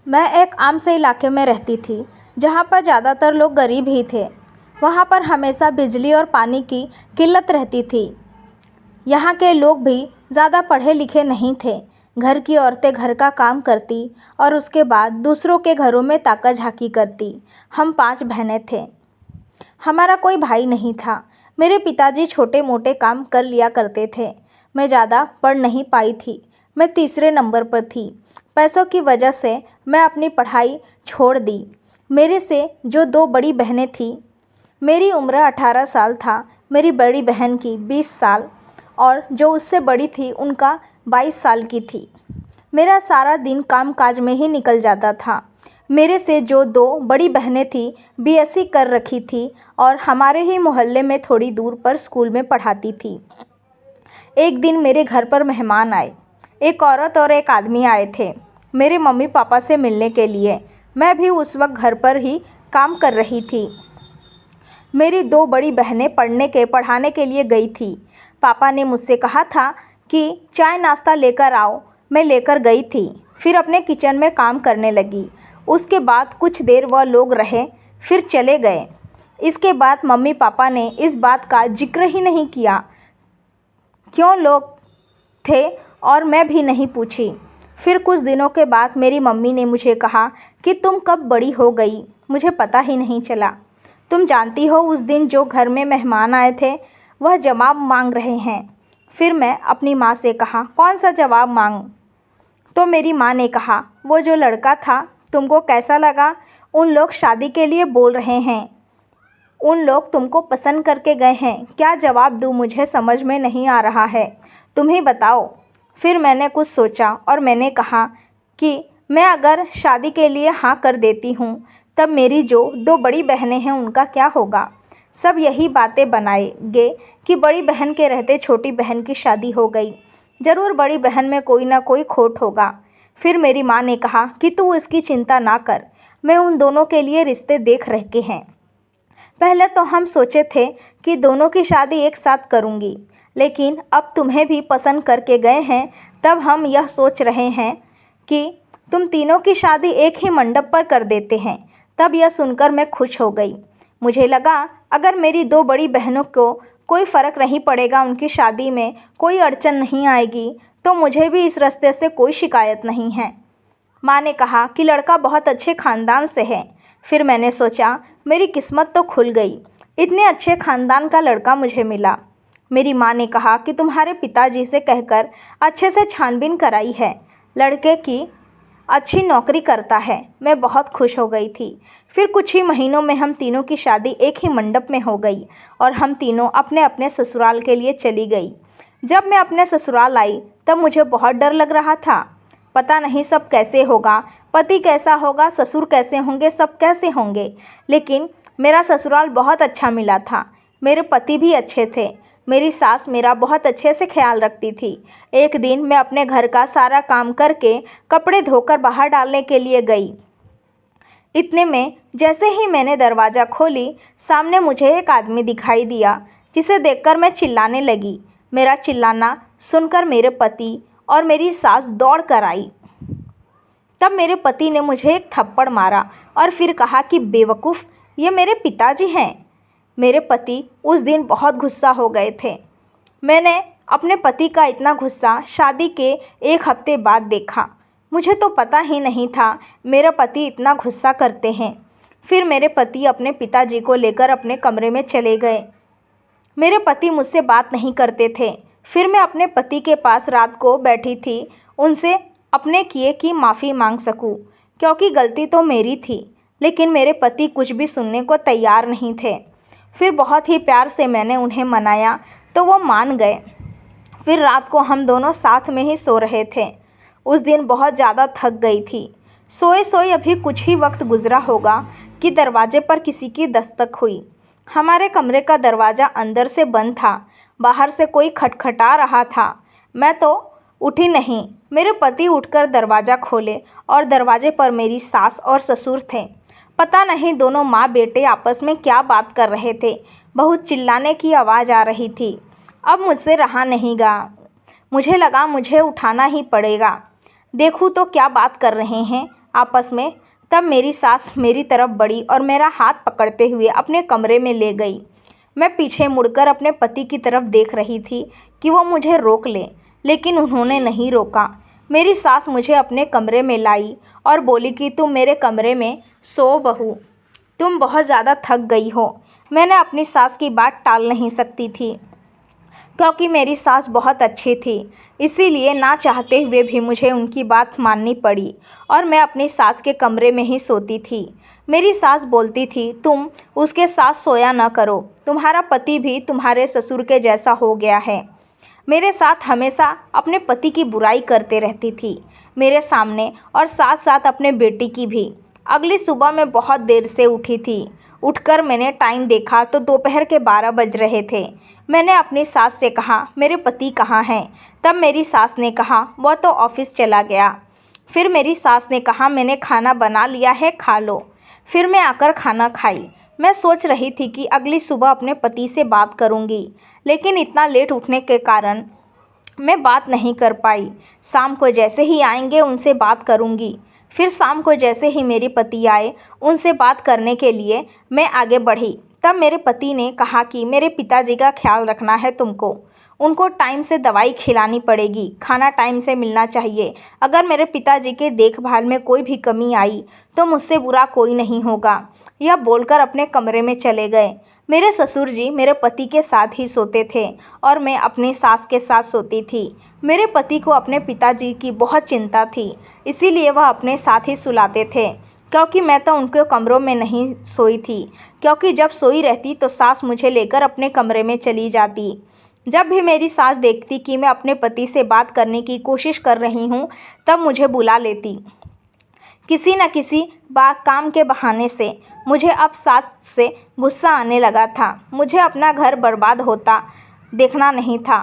मैं एक आम से इलाके में रहती थी जहाँ पर ज़्यादातर लोग गरीब ही थे। वहाँ पर हमेशा बिजली और पानी की किल्लत रहती थी। यहाँ के लोग भी ज़्यादा पढ़े लिखे नहीं थे। घर की औरतें घर का काम करती और उसके बाद दूसरों के घरों में ताका झाकी करती। हम 5 बहनें थे। हमारा कोई भाई नहीं था। मेरे पिताजी छोटे मोटे काम कर लिया करते थे। मैं ज़्यादा पढ़ नहीं पाई थी। मैं तीसरे नंबर पर थी। पैसों की वजह से मैं अपनी पढ़ाई छोड़ दी। मेरे से जो 2 बड़ी बहनें थीं, मेरी उम्र 18 साल था, मेरी बड़ी बहन की 20 साल और जो उससे बड़ी थी उनका 22 साल की थी। मेरा सारा दिन काम काज में ही निकल जाता था। मेरे से जो 2 बड़ी बहनें थीं बीएससी कर रखी थी और हमारे ही मोहल्ले में थोड़ी दूर पर स्कूल में पढ़ाती थी। एक दिन मेरे घर पर मेहमान आए। एक औरत और एक आदमी आए थे मेरे मम्मी पापा से मिलने के लिए। मैं भी उस वक्त घर पर ही काम कर रही थी। मेरी 2 बड़ी बहनें पढ़ाने के लिए गई थी। पापा ने मुझसे कहा था कि चाय नाश्ता लेकर आओ। मैं लेकर गई थी, फिर अपने किचन में काम करने लगी। उसके बाद कुछ देर वह लोग रहे, फिर चले गए। इसके बाद मम्मी पापा ने इस बात का जिक्र ही नहीं किया क्यों लोग थे और मैं भी नहीं पूछी। फिर कुछ दिनों के बाद मेरी मम्मी ने मुझे कहा कि तुम कब बड़ी हो गई, मुझे पता ही नहीं चला। तुम जानती हो उस दिन जो घर में मेहमान आए थे वह जवाब मांग रहे हैं। फिर मैं अपनी माँ से कहा, कौन सा जवाब मांग? तो मेरी माँ ने कहा, वो जो लड़का था तुमको कैसा लगा? उन लोग शादी के लिए बोल रहे हैं, उन लोग तुमको पसंद करके गए हैं। क्या जवाब दूँ, मुझे समझ में नहीं आ रहा है, तुम ही बताओ। फिर मैंने कुछ सोचा और मैंने कहा कि मैं अगर शादी के लिए हाँ कर देती हूँ तब मेरी जो 2 बड़ी बहनें हैं उनका क्या होगा। सब यही बातें बनाएंगे कि बड़ी बहन के रहते छोटी बहन की शादी हो गई, ज़रूर बड़ी बहन में कोई ना कोई खोट होगा। फिर मेरी माँ ने कहा कि तू इसकी चिंता ना कर, मैं उन दोनों के लिए रिश्ते देख रखे हैं। पहले तो हम सोचे थे कि दोनों की शादी एक साथ करूँगी, लेकिन अब तुम्हें भी पसंद करके गए हैं तब हम यह सोच रहे हैं कि तुम तीनों की शादी एक ही मंडप पर कर देते हैं। तब यह सुनकर मैं खुश हो गई। मुझे लगा अगर मेरी 2 बड़ी बहनों को कोई फ़र्क नहीं पड़ेगा, उनकी शादी में कोई अड़चन नहीं आएगी, तो मुझे भी इस रास्ते से कोई शिकायत नहीं है। माँ ने कहा कि लड़का बहुत अच्छे ख़ानदान से है। फिर मैंने सोचा मेरी किस्मत तो खुल गई, इतने अच्छे ख़ानदान का लड़का मुझे मिला। मेरी माँ ने कहा कि तुम्हारे पिताजी से कहकर अच्छे से छानबीन कराई है, लड़के की अच्छी नौकरी करता है। मैं बहुत खुश हो गई थी। फिर कुछ ही महीनों में हम तीनों की शादी एक ही मंडप में हो गई और हम तीनों अपने अपने ससुराल के लिए चली गई। जब मैं अपने ससुराल आई तब मुझे बहुत डर लग रहा था। पता नहीं सब कैसे होगा, पति कैसा होगा, ससुर कैसे होंगे, सब कैसे होंगे। लेकिन मेरा ससुराल बहुत अच्छा मिला था। मेरे पति भी अच्छे थे। मेरी सास मेरा बहुत अच्छे से ख्याल रखती थी। एक दिन मैं अपने घर का सारा काम करके कपड़े धोकर बाहर डालने के लिए गई। इतने में जैसे ही मैंने दरवाज़ा खोली, सामने मुझे एक आदमी दिखाई दिया, जिसे देखकर मैं चिल्लाने लगी। मेरा चिल्लाना सुनकर मेरे पति और मेरी सास दौड़ कर आई। तब मेरे पति ने मुझे एक थप्पड़ मारा और फिर कहा कि बेवकूफ़, ये मेरे पिताजी हैं। मेरे पति उस दिन बहुत गुस्सा हो गए थे। मैंने अपने पति का इतना गुस्सा शादी के 1 हफ्ते बाद देखा। मुझे तो पता ही नहीं था मेरे पति इतना गुस्सा करते हैं। फिर मेरे पति अपने पिताजी को लेकर अपने कमरे में चले गए। मेरे पति मुझसे बात नहीं करते थे। फिर मैं अपने पति के पास रात को बैठी थी, उनसे अपने किए की माफ़ी मांग सकूं, क्योंकि गलती तो मेरी थी। लेकिन मेरे पति कुछ भी सुनने को तैयार नहीं थे। फिर बहुत ही प्यार से मैंने उन्हें मनाया तो वो मान गए। फिर रात को हम दोनों साथ में ही सो रहे थे। उस दिन बहुत ज़्यादा थक गई थी। सोए सोए अभी कुछ ही वक्त गुजरा होगा कि दरवाजे पर किसी की दस्तक हुई। हमारे कमरे का दरवाज़ा अंदर से बंद था, बाहर से कोई खटखटा रहा था। मैं तो उठी नहीं। मेरे पति उठकर दरवाज़ा खोले और दरवाजे पर मेरी सास और ससुर थे। पता नहीं दोनों माँ बेटे आपस में क्या बात कर रहे थे। बहुत चिल्लाने की आवाज़ आ रही थी। अब मुझसे रहा नहीं गया। मुझे लगा मुझे उठाना ही पड़ेगा, देखूँ तो क्या बात कर रहे हैं। आपस में। तब मेरी सास मेरी तरफ बढ़ी और मेरा हाथ पकड़ते हुए अपने कमरे में ले गई। मैं पीछे मुड़कर अपने पति की तरफ देख रही थी कि वो मुझे रोक ले, लेकिन उन्होंने नहीं रोका। मेरी सास मुझे अपने कमरे में लाई और बोली कि तुम मेरे कमरे में सो बहू, तुम बहुत ज़्यादा थक गई हो। मैंने अपनी सास की बात टाल नहीं सकती थी, क्योंकि मेरी सास बहुत अच्छी थी, इसीलिए ना चाहते हुए भी मुझे उनकी बात माननी पड़ी और मैं अपनी सास के कमरे में ही सोती थी। मेरी सास बोलती थी, तुम उसके साथ सोया न करो, तुम्हारा पति भी तुम्हारे ससुर के जैसा हो गया है। मेरे साथ हमेशा अपने पति की बुराई करते रहती थी, मेरे सामने और साथ साथ अपने बेटी की भी। अगली सुबह मैं बहुत देर से उठी थी। उठकर मैंने टाइम देखा तो दोपहर के 12 बज रहे थे। मैंने अपनी सास से कहा, मेरे पति कहाँ हैं? तब मेरी सास ने कहा, वह तो ऑफिस चला गया। फिर मेरी सास ने कहा, मैंने खाना बना लिया है, खा लो। फिर मैं आकर खाना खाई। मैं सोच रही थी कि अगली सुबह अपने पति से बात करूंगी, लेकिन इतना लेट उठने के कारण मैं बात नहीं कर पाई। शाम को जैसे ही आएंगे उनसे बात करूंगी। फिर शाम को जैसे ही मेरे पति आए, उनसे बात करने के लिए मैं आगे बढ़ी। तब मेरे पति ने कहा कि मेरे पिताजी का ख्याल रखना है तुमको, उनको टाइम से दवाई खिलानी पड़ेगी, खाना टाइम से मिलना चाहिए। अगर मेरे पिताजी के देखभाल में कोई भी कमी आई तो मुझसे बुरा कोई नहीं होगा। यह बोलकर अपने कमरे में चले गए। मेरे ससुर जी मेरे पति के साथ ही सोते थे और मैं अपनी सास के साथ सोती थी। मेरे पति को अपने पिताजी की बहुत चिंता थी, इसीलिए वह अपने साथ ही सुलाते थे, क्योंकि मैं तो उनके कमरों में नहीं सोई थी, क्योंकि जब सोई रहती तो सास मुझे लेकर अपने कमरे में चली जाती। जब भी मेरी सास देखती कि मैं अपने पति से बात करने की कोशिश कर रही हूँ, तब मुझे बुला लेती किसी न किसी काम के बहाने से। मुझे अब सास से गुस्सा आने लगा था। मुझे अपना घर बर्बाद होता देखना नहीं था,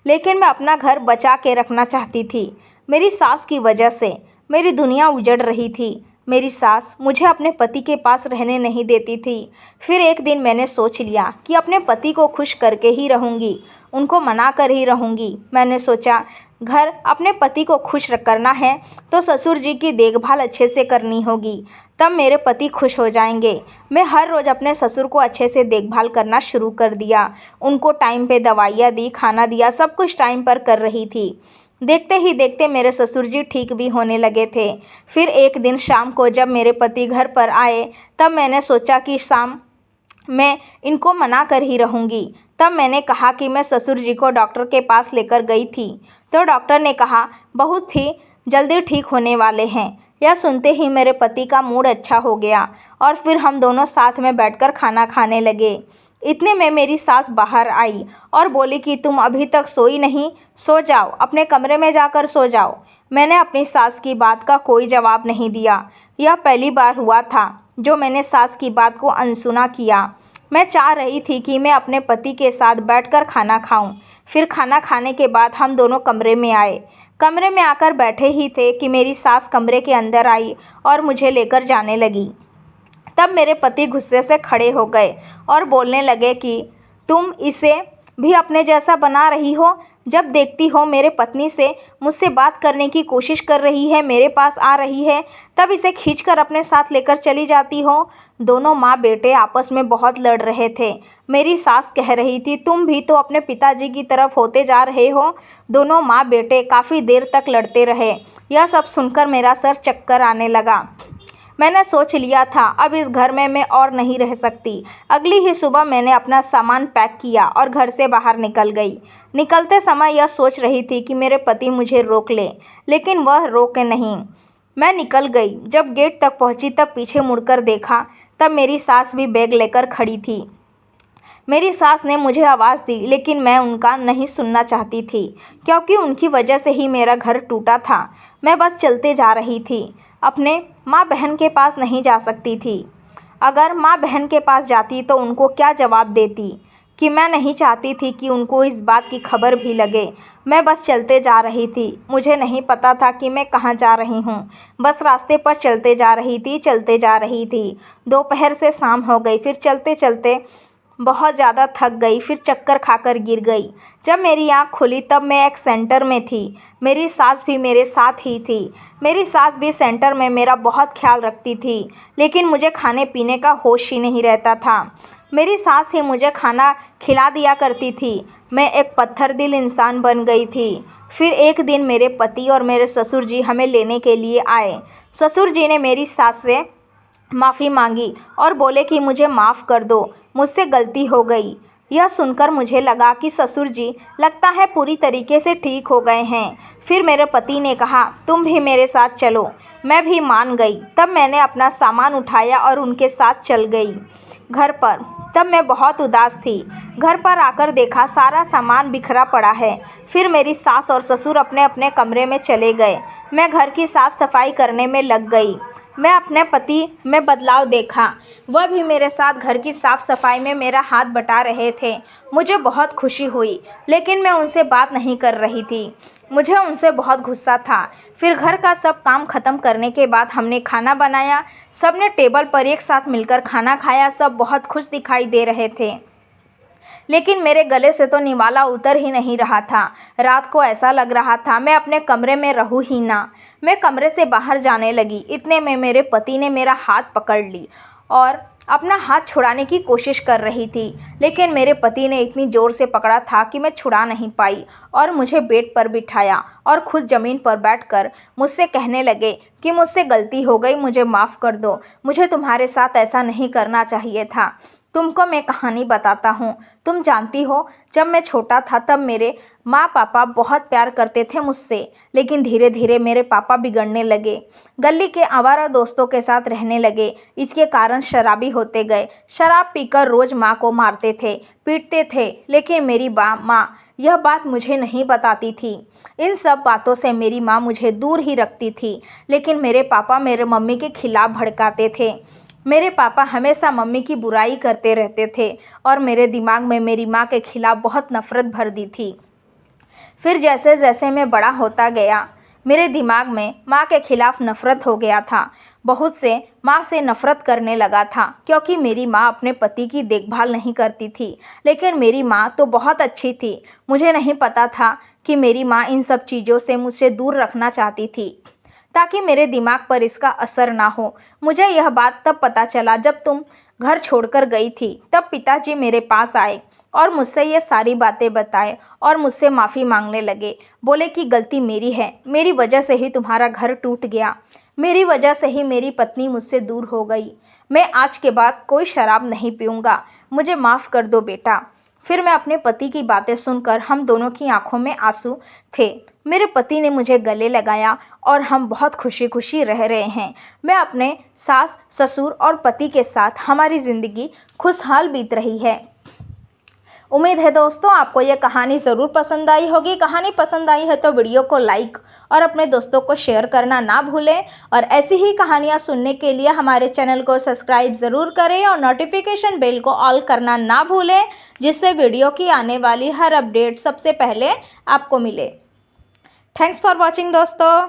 लेकिन मैं अपना घर बचा के रखना चाहती थी। मेरी सास की वजह से मेरी दुनिया उजड़ रही थी। मेरी सास मुझे अपने पति के पास रहने नहीं देती थी। फिर एक दिन मैंने सोच लिया कि अपने पति को खुश करके ही रहूँगी, उनको मना कर ही रहूँगी। मैंने सोचा, घर अपने पति को खुश करना है तो ससुर जी की देखभाल अच्छे से करनी होगी, तब मेरे पति खुश हो जाएंगे। मैं हर रोज़ अपने ससुर को अच्छे से देखभाल करना शुरू कर दिया। उनको टाइम पे दवाइयाँ दी, खाना दिया, सब कुछ टाइम पर कर रही थी। देखते ही देखते मेरे ससुर जी ठीक भी होने लगे थे। फिर एक दिन शाम को जब मेरे पति घर पर आए, तब मैंने सोचा कि शाम मैं इनको मना कर ही रहूँगी। तब मैंने कहा कि मैं ससुर जी को डॉक्टर के पास लेकर गई थी, तो डॉक्टर ने कहा बहुत ही जल्दी ठीक होने वाले हैं। यह सुनते ही मेरे पति का मूड अच्छा हो गया और फिर हम दोनों साथ में बैठकर खाना खाने लगे। इतने में मेरी सास बाहर आई और बोली कि तुम अभी तक सोई नहीं, सो जाओ, अपने कमरे में जाकर सो जाओ। मैंने अपनी सास की बात का कोई जवाब नहीं दिया। यह पहली बार हुआ था जो मैंने सास की बात को अनसुना किया। मैं चाह रही थी कि मैं अपने पति के साथ बैठकर खाना खाऊं। फिर खाना खाने के बाद हम दोनों कमरे में आए। कमरे में आकर बैठे ही थे कि मेरी सास कमरे के अंदर आई और मुझे लेकर जाने लगी। तब मेरे पति गुस्से से खड़े हो गए और बोलने लगे कि तुम इसे भी अपने जैसा बना रही हो। जब देखती हो मेरे पत्नी से मुझसे बात करने की कोशिश कर रही है, मेरे पास आ रही है, तब इसे खींचकर अपने साथ लेकर चली जाती हो। दोनों माँ बेटे आपस में बहुत लड़ रहे थे। मेरी सास कह रही थी, तुम भी तो अपने पिताजी की तरफ होते जा रहे हो। दोनों माँ बेटे काफ़ी देर तक लड़ते रहे। यह सब सुनकर मेरा सर चक्कर आने लगा। मैंने सोच लिया था अब इस घर में मैं और नहीं रह सकती। अगली ही सुबह मैंने अपना सामान पैक किया और घर से बाहर निकल गई। निकलते समय यह सोच रही थी कि मेरे पति मुझे रोक ले, लेकिन वह रोके नहीं। मैं निकल गई। जब गेट तक पहुंची तब पीछे मुड़कर देखा, तब मेरी सास भी बैग लेकर खड़ी थी। मेरी सास ने मुझे आवाज़ दी, लेकिन मैं उनका नहीं सुनना चाहती थी, क्योंकि उनकी वजह से ही मेरा घर टूटा था। मैं बस चलते जा रही थी। अपने माँ बहन के पास नहीं जा सकती थी। अगर माँ बहन के पास जाती तो उनको क्या जवाब देती कि मैं नहीं चाहती थी कि उनको इस बात की खबर भी लगे। मैं बस चलते जा रही थी। मुझे नहीं पता था कि मैं कहाँ जा रही हूँ। बस रास्ते पर चलते जा रही थी। दोपहर से शाम हो गई। फिर चलते चलते बहुत ज़्यादा थक गई, फिर चक्कर खाकर गिर गई। जब मेरी आँख खुली तब मैं एक सेंटर में थी। मेरी सास भी मेरे साथ ही थी। मेरी सास भी सेंटर में मेरा बहुत ख्याल रखती थी, लेकिन मुझे खाने पीने का होश ही नहीं रहता था। मेरी सास ही मुझे खाना खिला दिया करती थी। मैं एक पत्थर दिल इंसान बन गई थी। फिर एक दिन मेरे पति और मेरे ससुर जी हमें लेने के लिए आए। ससुर जी ने मेरी सास से माफ़ी मांगी और बोले कि मुझे माफ़ कर दो, मुझसे गलती हो गई। यह सुनकर मुझे लगा कि ससुर जी लगता है पूरी तरीके से ठीक हो गए हैं। फिर मेरे पति ने कहा, तुम भी मेरे साथ चलो। मैं भी मान गई। तब मैंने अपना सामान उठाया और उनके साथ चल गई घर पर। तब मैं बहुत उदास थी। घर पर आकर देखा सारा सामान बिखरा पड़ा है। फिर मेरी सास और ससुर अपने अपने कमरे में चले गए। मैं घर की साफ़ सफाई करने में लग गई। मैं अपने पति में बदलाव देखा। वह भी मेरे साथ घर की साफ़ सफाई में मेरा हाथ बटा रहे थे। मुझे बहुत खुशी हुई, लेकिन मैं उनसे बात नहीं कर रही थी। मुझे उनसे बहुत गुस्सा था। फिर घर का सब काम ख़त्म करने के बाद हमने खाना बनाया। सबने टेबल पर एक साथ मिलकर खाना खाया। सब बहुत खुश दिखाई दे रहे थे, लेकिन मेरे गले से तो निवाला उतर ही नहीं रहा था। रात को ऐसा लग रहा था मैं अपने कमरे में रहूँ ही ना। मैं कमरे से बाहर जाने लगी। इतने में मेरे पति ने मेरा हाथ पकड़ ली और अपना हाथ छुड़ाने की कोशिश कर रही थी, लेकिन मेरे पति ने इतनी ज़ोर से पकड़ा था कि मैं छुड़ा नहीं पाई और मुझे बेड पर बिठाया और खुद ज़मीन पर बैठकर मुझसे कहने लगे कि मुझसे गलती हो गई, मुझे माफ़ कर दो। मुझे तुम्हारे साथ ऐसा नहीं करना चाहिए था। तुमको मैं कहानी बताता हूँ। तुम जानती हो, जब मैं छोटा था तब मेरे माँ पापा बहुत प्यार करते थे मुझसे, लेकिन धीरे धीरे मेरे पापा बिगड़ने लगे। गली के आवारा दोस्तों के साथ रहने लगे। इसके कारण शराबी होते गए। शराब पीकर रोज़ माँ को मारते थे, पीटते थे, लेकिन मेरी माँ यह बात मुझे नहीं बताती थी। इन सब बातों से मेरी माँ मुझे दूर ही रखती थी, लेकिन मेरे पापा मेरे मम्मी के खिलाफ़ भड़काते थे। मेरे पापा हमेशा मम्मी की बुराई करते रहते थे और मेरे दिमाग में मेरी माँ के खिलाफ़ बहुत नफ़रत भर दी थी। फिर जैसे जैसे मैं बड़ा होता गया, मेरे दिमाग में माँ के खिलाफ़ नफ़रत हो गया था। बहुत से माँ से नफ़रत करने लगा था, क्योंकि मेरी माँ अपने पति की देखभाल नहीं करती थी, लेकिन मेरी माँ तो बहुत अच्छी थी। मुझे नहीं पता था कि मेरी माँ इन सब चीज़ों से मुझसे दूर रखना चाहती थी, ताकि मेरे दिमाग पर इसका असर ना हो। मुझे यह बात तब पता चला जब तुम घर छोड़कर गई थी। तब पिताजी मेरे पास आए और मुझसे ये सारी बातें बताए और मुझसे माफ़ी मांगने लगे। बोले कि गलती मेरी है, मेरी वजह से ही तुम्हारा घर टूट गया, मेरी वजह से ही मेरी पत्नी मुझसे दूर हो गई। मैं आज के बाद कोई शराब नहीं पीऊँगा, मुझे माफ़ कर दो बेटा। फिर मैं अपने पति की बातें सुनकर हम दोनों की आंखों में आंसू थे। मेरे पति ने मुझे गले लगाया और हम बहुत खुशी खुशी रह रहे हैं। मैं अपने सास ससुर और पति के साथ हमारी ज़िंदगी खुशहाल बीत रही है। उम्मीद है दोस्तों आपको ये कहानी ज़रूर पसंद आई होगी। कहानी पसंद आई है तो वीडियो को लाइक और अपने दोस्तों को शेयर करना ना भूलें, और ऐसी ही कहानियाँ सुनने के लिए हमारे चैनल को सब्सक्राइब ज़रूर करें और नोटिफिकेशन बेल को ऑल करना ना भूलें, जिससे वीडियो की आने वाली हर अपडेट सबसे पहले आपको मिले। थैंक्स फॉर वॉचिंग दोस्तों।